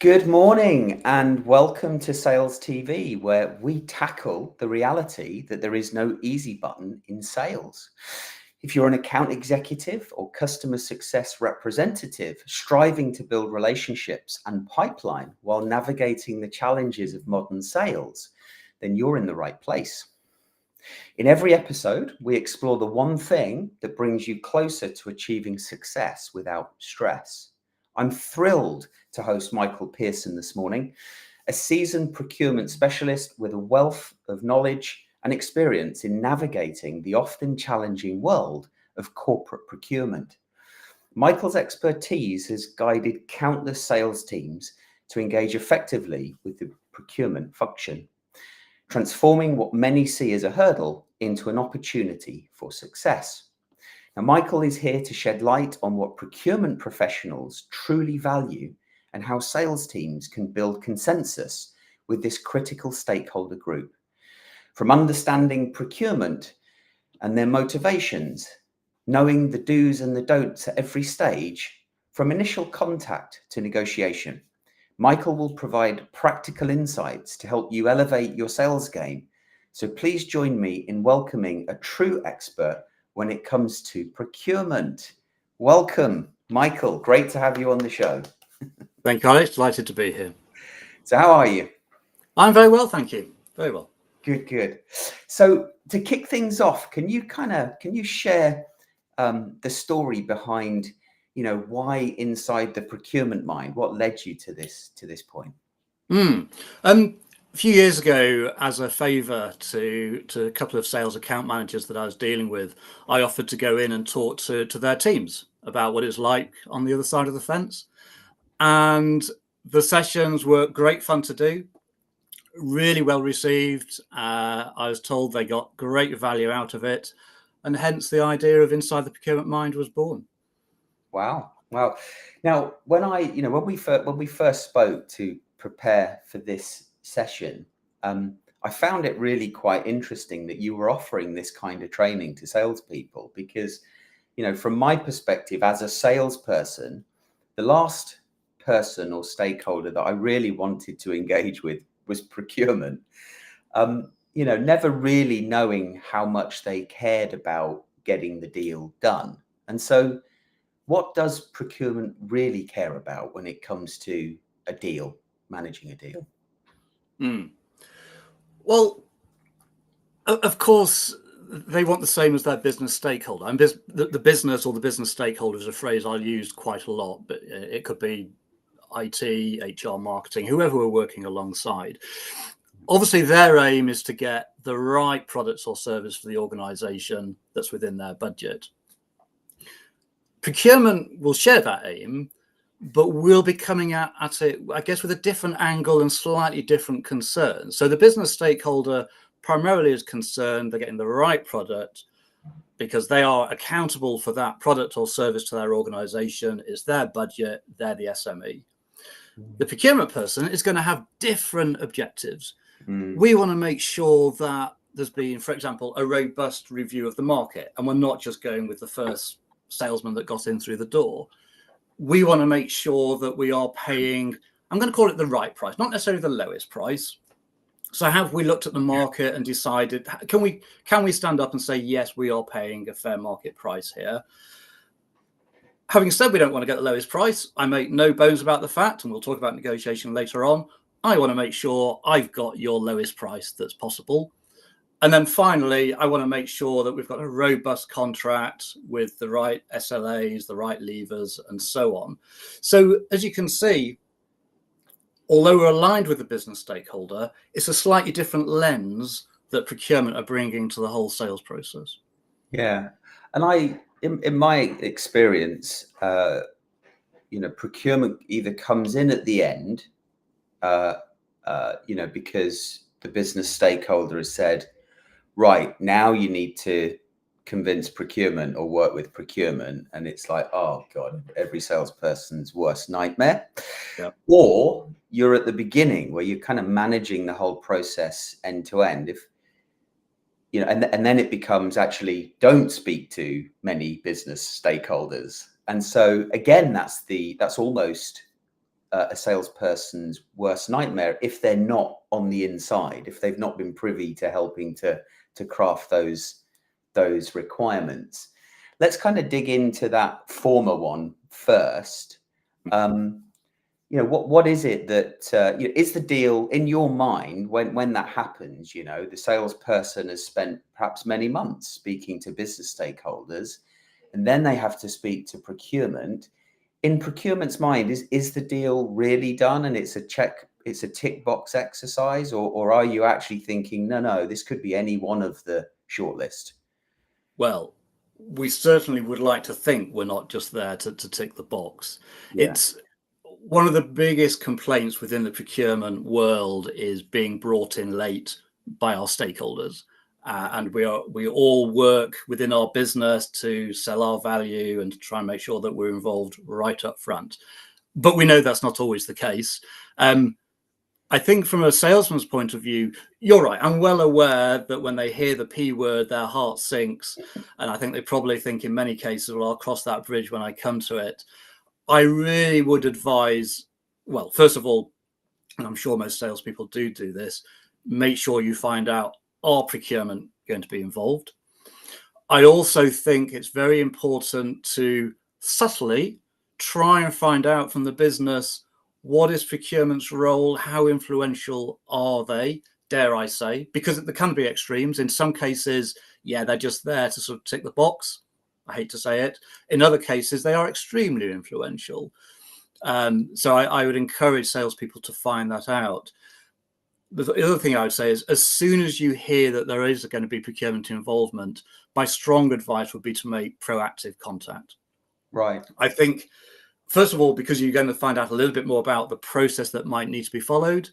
Good morning and welcome to Sales TV, where we tackle the reality that there is no easy button in sales. If you're an account executive or customer success representative striving to build relationships and pipeline while navigating the challenges of modern sales, then you're in the right place. In every episode, we explore the one thing that brings you closer to achieving success without stress. I'm thrilled to host Michael Pearson this morning, a seasoned procurement specialist with a wealth of knowledge and experience in navigating the often challenging world of corporate procurement. Michael's expertise has guided countless sales teams to engage effectively with the procurement function, transforming what many see as a hurdle into an opportunity for success. Now, Michael is here to shed light on what procurement professionals truly value and how sales teams can build consensus with this critical stakeholder group. From understanding procurement and their motivations, knowing the do's and the don'ts at every stage, from initial contact to negotiation, Michael will provide practical insights to help you elevate your sales game. So please join me in welcoming a true expert when it comes to procurement. Welcome, Michael. Great to have you on the show. Thank you, Alex. Delighted to be here. So how are you? I'm very well, thank you. Very well. Good. So to kick things off, can you share the story behind, why inside the procurement mind? What led you to this point? A few years ago, as a favour to a couple of sales account managers that I was dealing with, I offered to go in and talk to their teams about what it's like on the other side of the fence. And the sessions were great fun to do, really well received. I was told they got great value out of it, and hence the idea of Inside the Procurement Mind was born. Wow. Now, when we first spoke to prepare for this session, I found it really quite interesting that you were offering this kind of training to salespeople because, from my perspective as a salesperson, the last person or stakeholder that I really wanted to engage with was procurement. Never really knowing how much they cared about getting the deal done. And so what does procurement really care about when it comes to a deal, managing a deal? Well, of course, they want the same as their business stakeholder. And the business or the business stakeholder is a phrase I use quite a lot, but it could be IT, HR, marketing, whoever we're working alongside. Obviously, their aim is to get the right products or service for the organization that's within their budget. Procurement will share that aim, but we'll be coming at it, I guess, with a different angle and slightly different concerns. So the business stakeholder primarily is concerned they're getting the right product because they are accountable for that product or service to their organization. It's their budget, they're the SME. The procurement person is going to have different objectives. We want to make sure that there's been, for example, a robust review of the market, and we're not just going with the first salesman that got in through the door. We want to make sure that we are paying, I'm going to call it the right price, not necessarily the lowest price. So have we looked at the market and decided, can we stand up and say, yes, we are paying a fair market price here? Having said we don't want to get the lowest price, I make no bones about the fact, and we'll talk about negotiation later on, I want to make sure I've got your lowest price that's possible. And then finally, I want to make sure that we've got a robust contract with the right SLAs, the right levers, and so on. So as you can see, although we're aligned with the business stakeholder, it's a slightly different lens that procurement are bringing to the whole sales process. Yeah. And in my experience, procurement either comes in at the end, because the business stakeholder has said, right, now you need to convince procurement or work with procurement. And it's like, oh God, every salesperson's worst nightmare. Yep. Or you're at the beginning where you're kind of managing the whole process end to end. And then it becomes actually don't speak to many business stakeholders. And so again, that's almost a salesperson's worst nightmare if they're not on the inside, if they've not been privy to helping to craft those requirements. Let's kind of dig into that former one first. What is it that is the deal in your mind when that happens? The salesperson has spent perhaps many months speaking to business stakeholders, and then they have to speak to procurement. In procurement's mind, is the deal really done and it's a tick box exercise, or are you actually thinking, no, this could be any one of the shortlist? Well, we certainly would like to think we're not just there to tick the box. Yeah. It's one of the biggest complaints within the procurement world is being brought in late by our stakeholders. And we all work within our business to sell our value and to try and make sure that we're involved right up front. But we know that's not always the case. I think from a salesman's point of view, you're right. I'm well aware that when they hear the P word, their heart sinks. And I think they probably think in many cases, well, I'll cross that bridge when I come to it. I really would advise, well, first of all, and I'm sure most salespeople do this, make sure you find out, are procurement going to be involved? I also think it's very important to subtly try and find out from the business, what is procurement's role? How influential are they, dare I say? Because there can be extremes. In some cases, yeah, they're just there to sort of tick the box. I hate to say it. In other cases, they are extremely influential. So I would encourage salespeople to find that out. The other thing I would say is, as soon as you hear that there is going to be procurement involvement, my strong advice would be to make proactive contact. Right. I think, first of all, because you're going to find out a little bit more about the process that might need to be followed,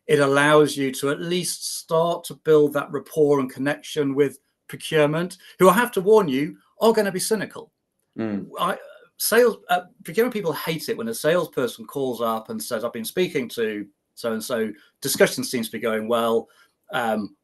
it allows you to at least start to build that rapport and connection with procurement, who I have to warn you are going to be cynical. Procurement people hate it when a salesperson calls up and says, I've been speaking to so-and-so, discussion seems to be going well.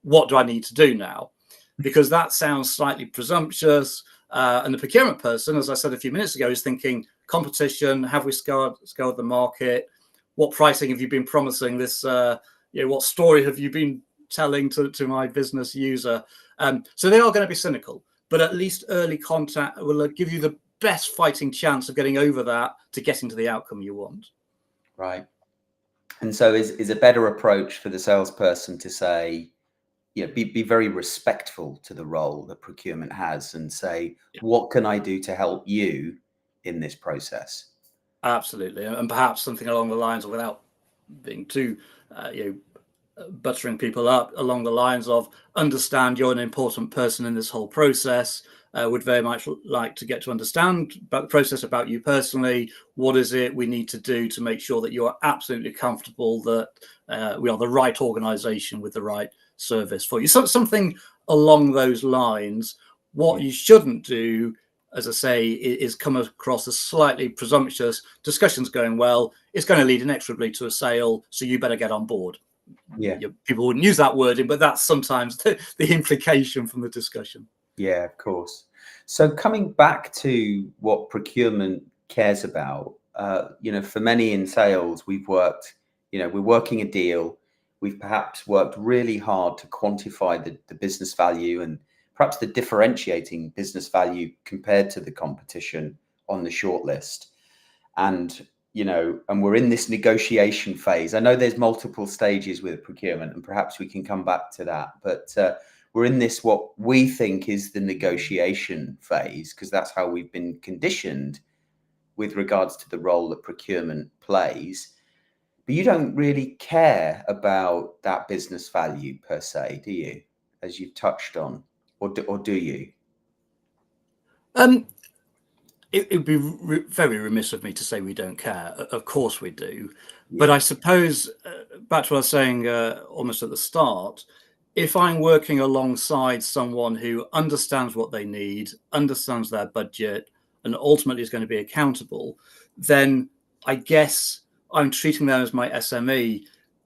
What do I need to do now? Because that sounds slightly presumptuous. And the procurement person, as I said a few minutes ago, is thinking competition. Have we scoured the market? What pricing have you been promising this? What story have you been telling to my business user? So they are going to be cynical, but at least early contact will give you the best fighting chance of getting over that to getting to the outcome you want. Right. And so is a better approach for the salesperson to say, be very respectful to the role that procurement has and say, what can I do to help you in this process? Absolutely. And perhaps something along the lines of, without being too, buttering people up, along the lines of, understand you're an important person in this whole process. Would very much like to get to understand about the process, about you personally. What is it we need to do to make sure that you are absolutely comfortable that we are the right organization with the right service for you? So something along those lines. What you shouldn't do, as I say, is come across as slightly presumptuous. Discussion's going well. It's going to lead inexorably to a sale, so you better get on board. Yeah. People wouldn't use that wording, but that's sometimes the implication from the discussion. Yeah, of course. So coming back to what procurement cares about, for many in sales, we're working a deal. We've perhaps worked really hard to quantify the business value and perhaps the differentiating business value compared to the competition on the shortlist. And we're in this negotiation phase. I know there's multiple stages with procurement, and perhaps we can come back to that. But we're in this, what we think is the negotiation phase, because that's how we've been conditioned with regards to the role that procurement plays. But you don't really care about that business value per se, do you? As you've touched on, or do you? It would be very remiss of me to say we don't care. Of course we do. Yeah. But I suppose, back to what I was saying almost at the start, if I'm working alongside someone who understands what they need, understands their budget, and ultimately is going to be accountable, then I guess I'm treating them as my SME.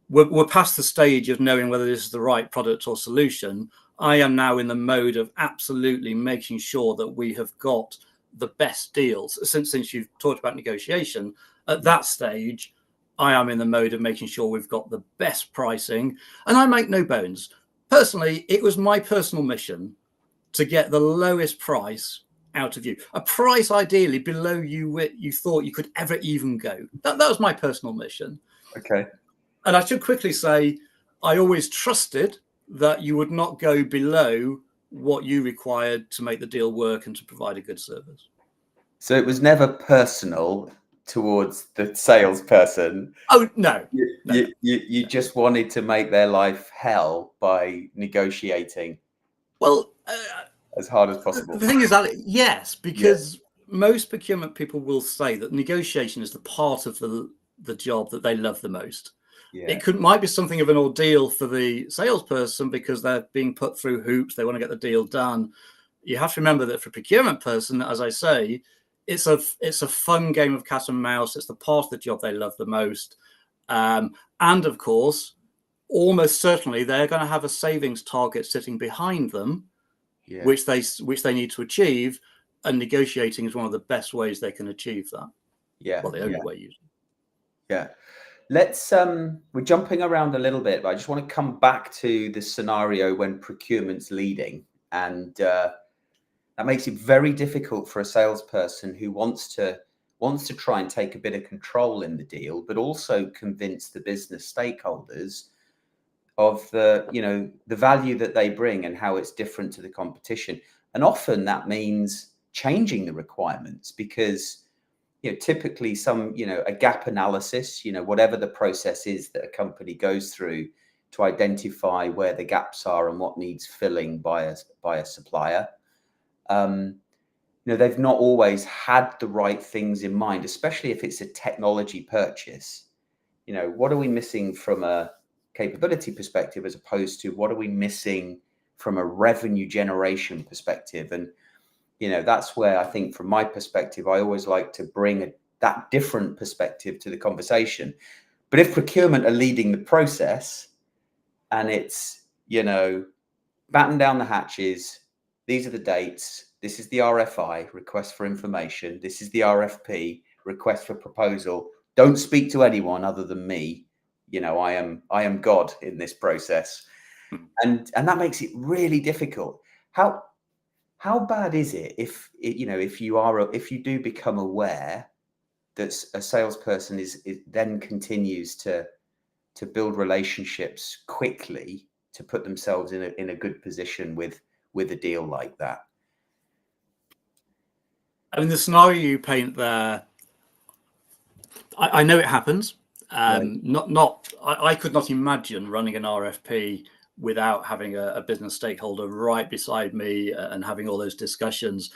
We're past the stage of knowing whether this is the right product or solution. I am now in the mode of absolutely making sure that we have got the best deals. Since you've talked about negotiation, at that stage, I am in the mode of making sure we've got the best pricing. And I make no bones. Personally, it was my personal mission to get the lowest price out of you. A price ideally below you thought you could ever even go. That was my personal mission. Okay. And I should quickly say, I always trusted that you would not go below what you required to make the deal work and to provide a good service. So it was never personal towards the salesperson. Oh, no. You just wanted to make their life hell by negotiating Well, as hard as possible. the thing is that, yes, because most procurement people will say that negotiation is the part of the job that they love the most. Yeah. It might be something of an ordeal for the salesperson because they're being put through hoops. They want to get the deal done. You have to remember that for a procurement person, as I say, it's a fun game of cat and mouse. It's the part of the job they love the most. And of course, almost certainly they're going to have a savings target sitting behind them, which they need to achieve. And negotiating is one of the best ways they can achieve that. Yeah. Well, the only way usually. Yeah. Let's we're jumping around a little bit, but I just want to come back to the scenario when procurement's leading, and that makes it very difficult for a salesperson who wants to try and take a bit of control in the deal, but also convince the business stakeholders of the value that they bring and how it's different to the competition. And often that means changing the requirements because typically a gap analysis, whatever the process is that a company goes through to identify where the gaps are and what needs filling by a supplier. They've not always had the right things in mind, especially if it's a technology purchase. What are we missing from a capability perspective as opposed to what are we missing from a revenue generation perspective? And that's where I think from my perspective, I always like to bring that different perspective to the conversation. But if procurement are leading the process and it's, batten down the hatches, these are the dates, this is the RFI, request for information, this is the RFP, request for proposal, don't speak to anyone other than me. I am God in this process. And that makes it really difficult. How bad is it if you do become aware that a salesperson then continues to build relationships quickly to put themselves in a good position with a deal like that? I mean, the scenario you paint there, I know it happens. I could not imagine running an RFP without having a business stakeholder right beside me and having all those discussions.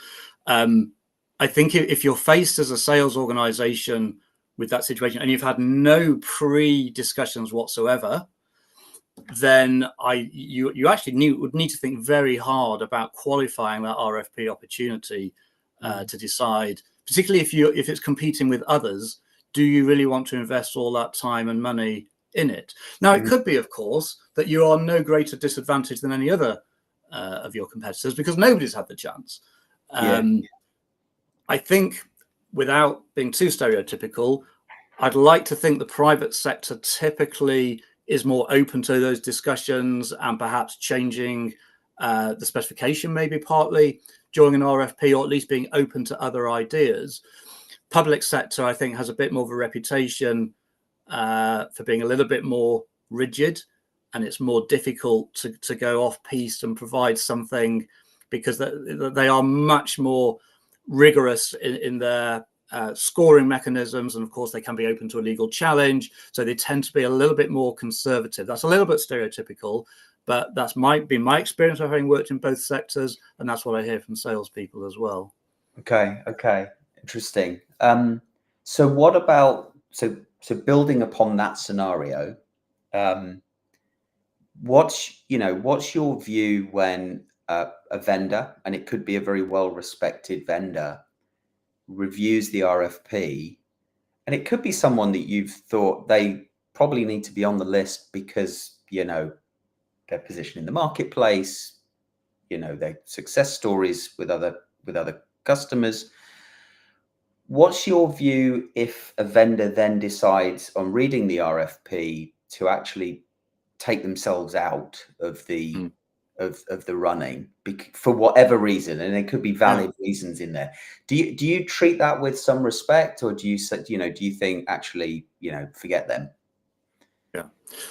I think if you're faced as a sales organization with that situation and you've had no pre-discussions whatsoever, then you actually would need to think very hard about qualifying that RFP opportunity to decide, particularly if it's competing with others. Do you really want to invest all that time and money in it? Now, it could be, of course, that you are no greater disadvantage than any other of your competitors because nobody's had the chance. I think, without being too stereotypical, I'd like to think the private sector typically is more open to those discussions and perhaps changing the specification maybe partly during an RFP, or at least being open to other ideas. Public sector, I think, has a bit more of a reputation for being a little bit more rigid, and it's more difficult to go off piste and provide something because they are much more rigorous in their scoring mechanisms, and of course they can be open to a legal challenge, so they tend to be a little bit more conservative. That's a little bit stereotypical, but that's been my experience of having worked in both sectors, and that's what I hear from salespeople as well. Okay, interesting. So what about so building upon that scenario? What's your view when a vendor, and it could be a very well-respected vendor, reviews the RFP, and it could be someone that you've thought they probably need to be on the list because their position in the marketplace, their success stories with other customers. What's your view if a vendor then decides on reading the RFP to actually take themselves out of the Mm. of the running for whatever reason, and there could be Yeah. valid reasons in there? Do you treat that with some respect, or do you say, do you think actually, forget them? Yeah.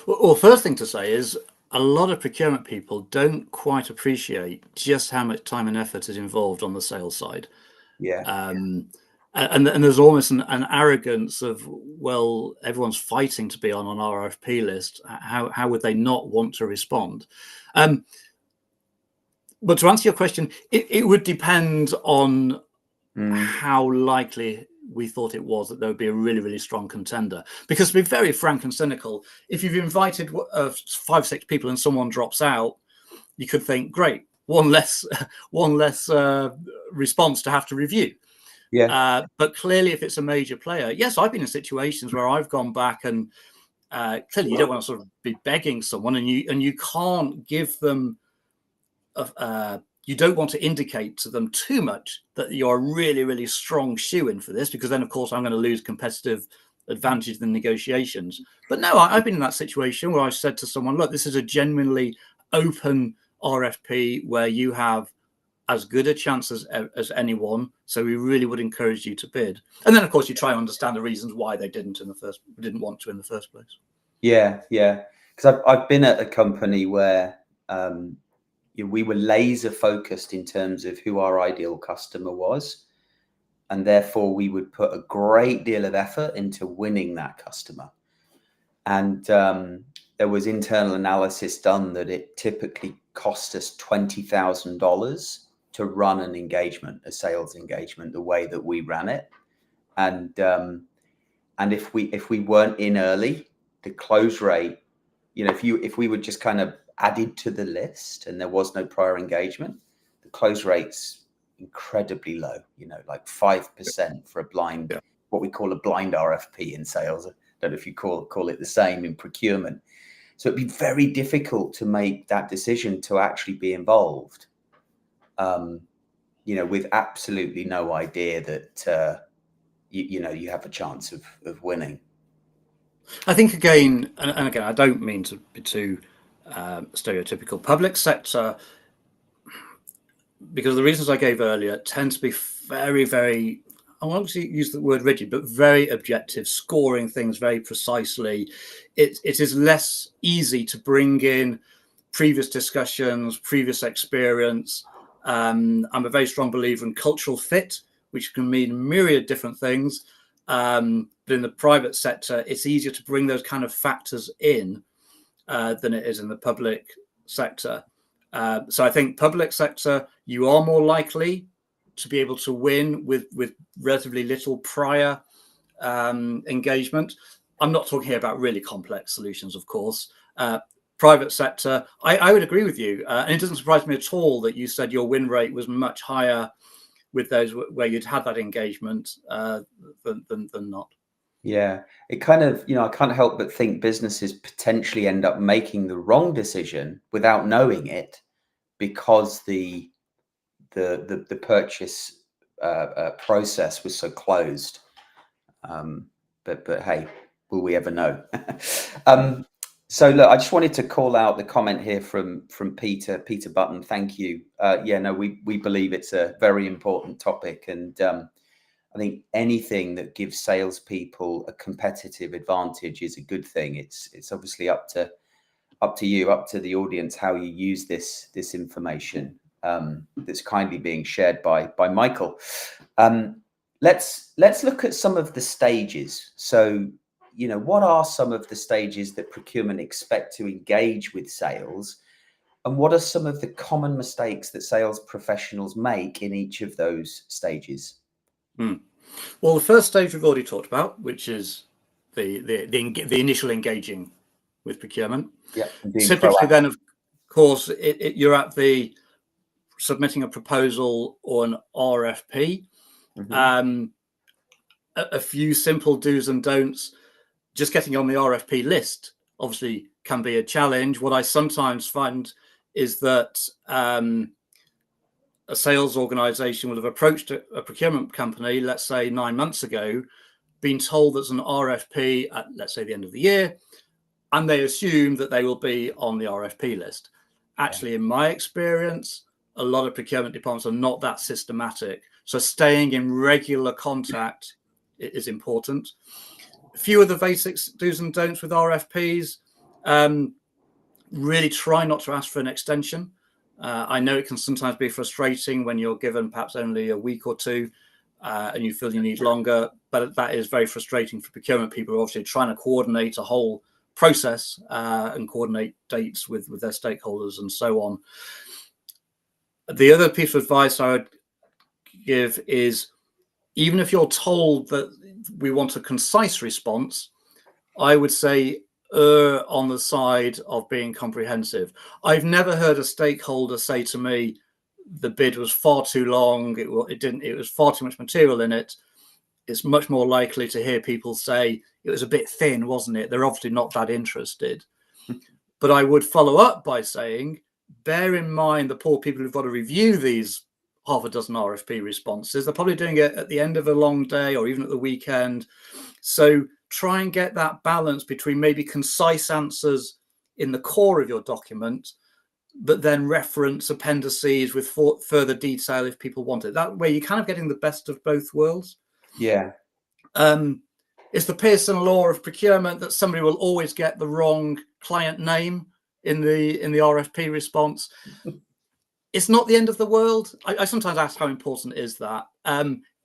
Well, first thing to say is a lot of procurement people don't quite appreciate just how much time and effort is involved on the sales side. Yeah, And there's almost an arrogance of, well, everyone's fighting to be on an RFP list. How would they not want to respond? But to answer your question, it would depend on how likely we thought it was that there would be a really, really strong contender. Because to be very frank and cynical, if you've invited 5, 6 people and someone drops out, you could think, great, one less response to have to review. yeah, But clearly, if it's a major player, yes, I've been in situations where I've gone back and clearly you don't want to sort of be begging someone, and you can't give them you don't want to indicate to them too much that you're a really, really strong shoe-in for this, because then, of course, I'm going to lose competitive advantage in the negotiations. But no, I've been in that situation where I've said to someone, look, this is a genuinely open RFP where you have as good a chance as anyone, so we really would encourage you to bid. And then, of course, you try and understand the reasons why they didn't want to in the first place. yeah, yeah. Because I've been at a company where we were laser focused in terms of who our ideal customer was, and therefore we would put a great deal of effort into winning that customer. And there was internal analysis done that it typically cost us $20,000 to run an engagement, a sales engagement, the way that we ran it. And if we weren't in early, the close rate, if we were just kind of added to the list and there was no prior engagement, the close rate's incredibly low, like 5% for a blind, Yeah. what we call a blind RFP in sales. I don't know if you call it the same in procurement. So it'd be very difficult to make that decision to actually be involved, with absolutely no idea that, you have a chance of winning. I think again, and again, I don't mean to be too stereotypical. Public sector, because of the reasons I gave earlier, tend to be very, very, I won't use the word rigid, but very objective, scoring things very precisely. It is less easy to bring in previous discussions, previous experience. I'm a very strong believer in cultural fit, which can mean a myriad of different things. But in the private sector, it's easier to bring those kind of factors in than it is in the public sector. So I think public sector, you are more likely to be able to win with relatively little prior engagement. I'm not talking here about really complex solutions, of course. Private sector, I would agree with you. And it doesn't surprise me at all that you said your win rate was much higher with those where you'd had that engagement than not. Yeah, it kind of, I can't help but think businesses potentially end up making the wrong decision without knowing it, because the purchase process was so closed. But hey, will we ever know? So look, I just wanted to call out the comment here from Peter Button. Thank you. Yeah, no, we believe it's a very important topic, and I think anything that gives salespeople a competitive advantage is a good thing. It's obviously up to you, up to the audience, how you use this information that's kindly being shared by Michael. Let's look at some of the stages. So, what are some of the stages that procurement expect to engage with sales, and what are some of the common mistakes that sales professionals make in each of those stages? Well, the first stage we've already talked about, which is the initial engaging with procurement. Yeah, being Typically, proactive. then, of course, you're at the submitting a proposal or an RFP. Mm-hmm. A few simple do's and don'ts. Just getting on the RFP list obviously can be a challenge. What I sometimes find is that a sales organization will have approached a procurement company, let's say 9 months ago, been told there's an RFP at, let's say, the end of the year, and they assume that they will be on the RFP list. Actually, in my experience, a lot of procurement departments are not that systematic. So staying in regular contact is important. A few of the basics, do's and don'ts with RFPs. Really try not to ask for an extension. I know it can sometimes be frustrating when you're given perhaps only a week or two and you feel you need longer, but that is very frustrating for procurement people who are obviously trying to coordinate a whole process and coordinate dates with their stakeholders and so on. The other piece of advice I would give is, even if you're told that we want a concise response, I would say on the side of being comprehensive. I've never heard a stakeholder say to me, the bid was far too long, it was far too much material in it. It's much more likely to hear people say, it was a bit thin, wasn't it? They're obviously not that interested. But I would follow up by saying, bear in mind the poor people who've got to review these half a dozen RFP responses. They're probably doing it at the end of a long day or even at the weekend. So try and get that balance between maybe concise answers in the core of your document, but then reference appendices with further detail if people want it. That way you're kind of getting the best of both worlds. Yeah. It's the Pearson law of procurement that somebody will always get the wrong client name in the RFP response. It's not the end of the world. I sometimes ask how important is that.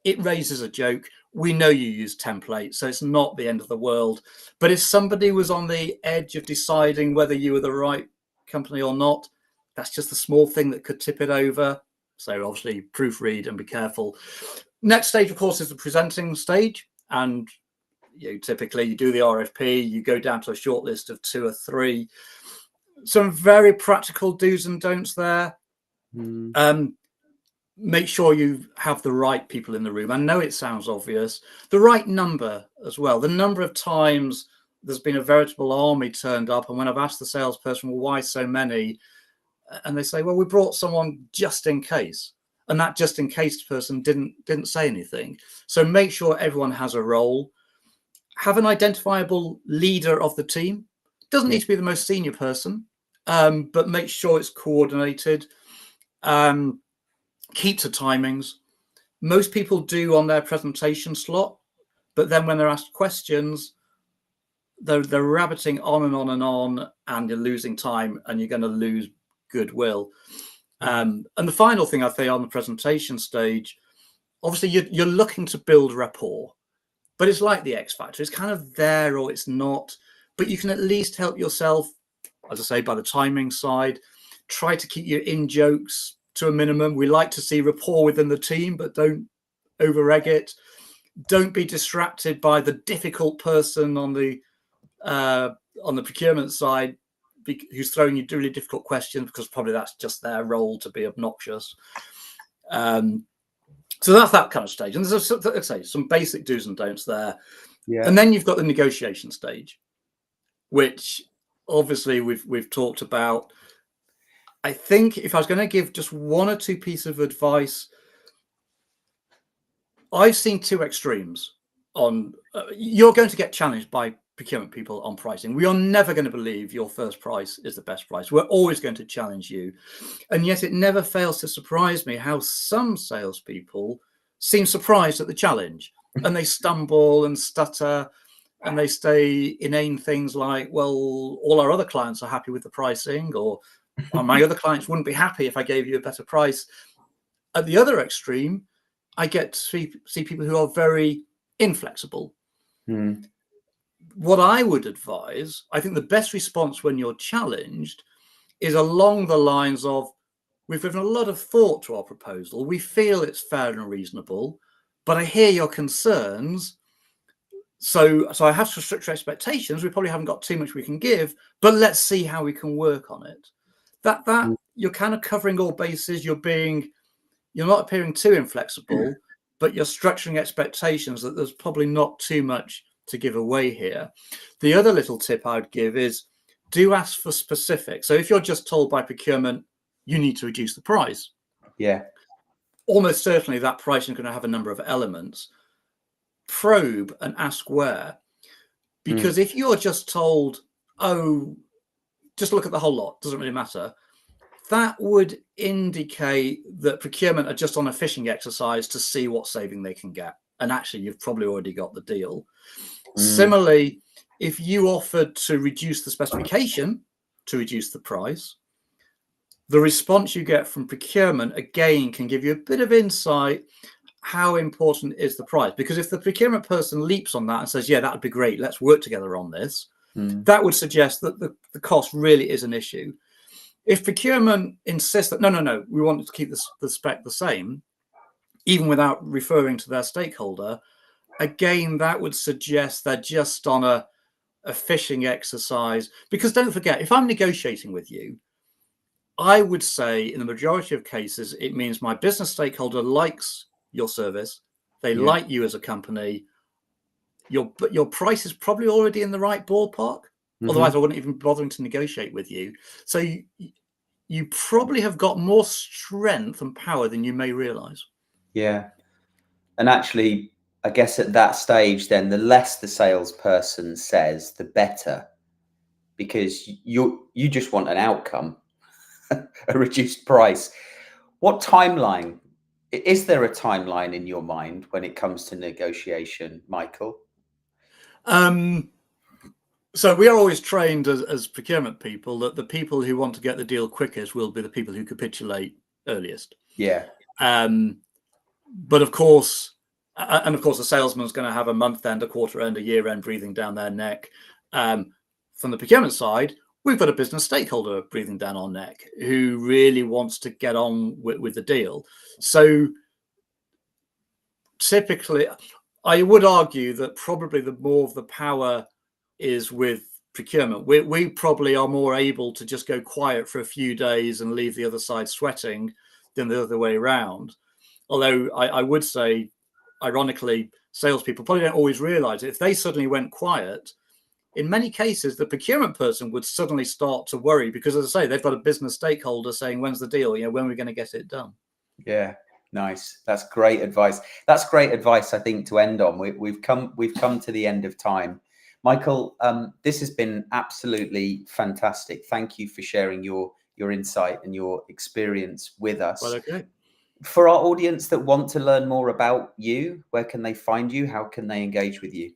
It raises a joke. We know you use templates, so it's not the end of the world. But if somebody was on the edge of deciding whether you were the right company or not, that's just a small thing that could tip it over. So obviously proofread and be careful. Next stage, of course, is the presenting stage. And typically you do the RFP, you go down to a short list of 2 or 3. Some very practical do's and don'ts there. Make sure you have the right people in the room. I know it sounds obvious. The right number as well. The number of times there's been a veritable army turned up, and when I've asked the salesperson, well, why so many? And they say, well, we brought someone just in case. And that just in case person didn't say anything. So make sure everyone has a role. Have an identifiable leader of the team. Doesn't need to be the most senior person, but make sure it's coordinated. Keep to timings. Most people do on their presentation slot, but then when they're asked questions, they're rabbiting on and on and on, and you're losing time and you're going to lose goodwill. And the final thing I'd say on the presentation stage, obviously you're looking to build rapport, but it's like the X Factor. It's kind of there or it's not, but you can at least help yourself, as I say, by the timing side. Try to keep your in-jokes to a minimum. We like to see rapport within the team, but don't over-egg it. Don't be distracted by the difficult person on the procurement side who's throwing you really difficult questions, because probably that's just their role to be obnoxious. So that's that kind of stage. And there's, let's say, some basic do's and don'ts there. Yeah. And then you've got the negotiation stage, which obviously we've talked about. I think if I was going to give just 1 or 2 pieces of advice, I've seen 2 extremes on. You're going to get challenged by procurement people on pricing. We are never going to believe your first price is the best price. We're always going to challenge you. And yet it never fails to surprise me how some salespeople seem surprised at the challenge, and they stumble and stutter, and they say inane things like, well, all our other clients are happy with the pricing, or my other clients wouldn't be happy if I gave you a better price. At the other extreme, I get to see people who are very inflexible. What I would advise, I think the best response when you're challenged is along the lines of, we've given a lot of thought to our proposal. We feel it's fair and reasonable, but I hear your concerns. So I have to structure expectations. We probably haven't got too much we can give, but let's see how we can work on it. That you're kind of covering all bases. You're not appearing too inflexible, but you're structuring expectations that there's probably not too much to give away here. The other little tip I would give is, do ask for specifics. So if you're just told by procurement, you need to reduce the price. Yeah. almost certainly that pricing is going to have a number of elements. Probe and ask where. Because if you're just told, oh, just look at the whole lot, doesn't really matter, that would indicate that procurement are just on a fishing exercise to see what saving they can get. And actually, you've probably already got the deal. Similarly, if you offered to reduce the specification to reduce the price, the response you get from procurement, again, can give you a bit of insight. How important is the price? Because if the procurement person leaps on that and says, yeah, that would be great, let's work together on this, that would suggest that the cost really is an issue. If procurement insists that, no, we want to keep the spec the same, even without referring to their stakeholder, again, that would suggest they're just on a fishing exercise. Because don't forget, if I'm negotiating with you, I would say in the majority of cases, it means my business stakeholder likes your service. They like you as a company. Your price is probably already in the right ballpark. Otherwise, I wouldn't even be bothering to negotiate with you. So you probably have got more strength and power than you may realize. Yeah. And actually, I guess at that stage, then the less the salesperson says, the better, because you just want an outcome, a reduced price. What timeline? Is there a timeline in your mind when it comes to negotiation, Michael? So we are always trained as procurement people that the people who want to get the deal quickest will be the people who capitulate earliest. Yeah. But of course, the salesman's going to have a month end, a quarter end, a year end breathing down their neck. From the procurement side, we've got a business stakeholder breathing down our neck who really wants to get on with the deal. So typically, I would argue that probably the more of the power is with procurement. We probably are more able to just go quiet for a few days and leave the other side sweating than the other way around. Although I would say, ironically, salespeople probably don't always realize it. If they suddenly went quiet, in many cases, the procurement person would suddenly start to worry because, as I say, they've got a business stakeholder saying, when's the deal? When are we going to get it done? Yeah. Nice. That's great advice. That's great advice, I think, to end on. We've come to the end of time. Michael, this has been absolutely fantastic. Thank you for sharing your insight and your experience with us. Well, okay. For our audience that want to learn more about you, where can they find you? How can they engage with you?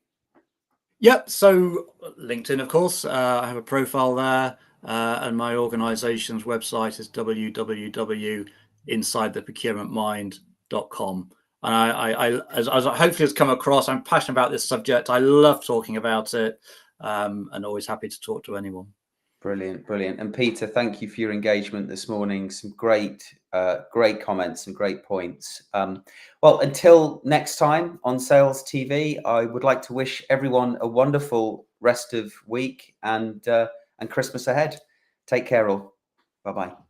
Yep. So LinkedIn, of course, I have a profile there, and my organization's website is www.insidetheprocurementmind.com. And I as hopefully has come across, I'm passionate about this subject. I love talking about it, and always happy to talk to anyone. Brilliant, brilliant. And Peter, thank you for your engagement this morning. Some great comments and great points. Well, until next time on Sales TV, I would like to wish everyone a wonderful rest of week and Christmas ahead. Take care all. Bye-bye.